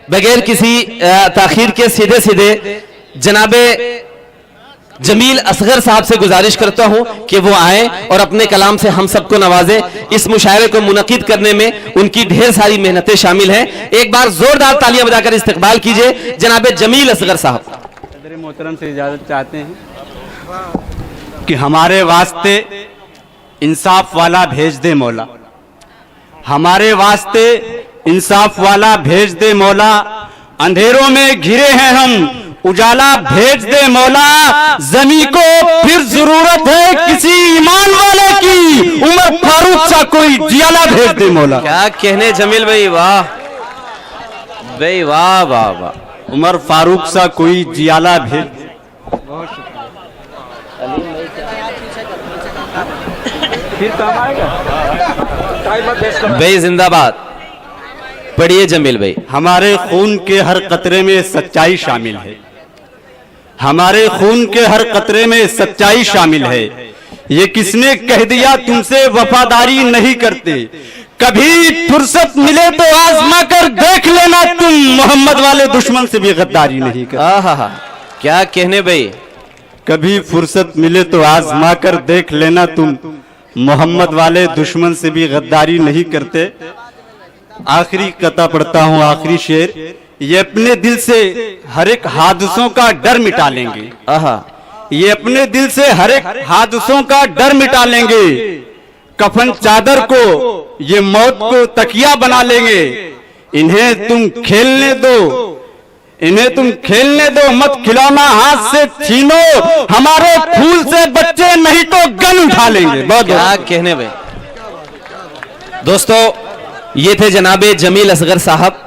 बगैर किसी ताखीर के सीधे सीधे जनाबे जमील असगर साहब से गुजारिश करता हूं कि वो आए और अपने कलाम से हम सबको नवाजे। इस मुशायरे को मुनक़िद करने में उनकी ढेर सारी मेहनतें शामिल हैं। एक बार जोरदार तालियां बजाकर इस्तकबाल कीजिए जनाबे जमील असगर साहब। सदर मोहतरम से इजाजत चाहते हैं कि हमारे वास्ते इंसाफ वाला भेज दे मौला, हमारे वास्ते इंसाफ वाला भेज दे मौला। अंधेरों में घिरे हैं हम, उजाला भेज दे मौला। जमी को फिर जरूरत है किसी ईमान वाले की, उमर फारूक सा कोई जियाला भेज दे मौला। क्या कहने जमील भाई, वाह भाई वाह वाह वाह। उमर फारूक सा कोई जियाला भेज। भाई जिंदाबाद। पढ़िए जमील भाई। हमारे खून के हर कतरे में सच्चाई शामिल है, हमारे खून के हर कतरे में सच्चाई शामिल है। ये किसने कह दिया तुमसे वफादारी नहीं करते? कभी फुर्सत मिले तो आजमा कर देख लेना, तुम मोहम्मद वाले दुश्मन से भी गद्दारी नहीं करते। क्या कहने भाई। कभी फुर्सत मिले तो आजमा कर देख लेना, तुम मोहम्मद वाले दुश्मन से भी गद्दारी नहीं करते। आखिरी कता पढ़ता हूँ, आखिरी शेर। ये अपने दिल से हर एक हादसों का डर मिटा लेंगे। ये अपने दिल से हर एक हादसों का डर मिटा लेंगे। कफन चादर को ये मौत को तकिया बना लेंगे। इन्हें तुम खेलने दो, इन्हें तुम खेलने दो, मत खिलौना हाथ से छीनो। हमारे फूल से बच्चे नहीं तो गन उठा लेंगे। क्या कहने भाई। दोस्तों ये थे जनाबे जमील असगर साहब।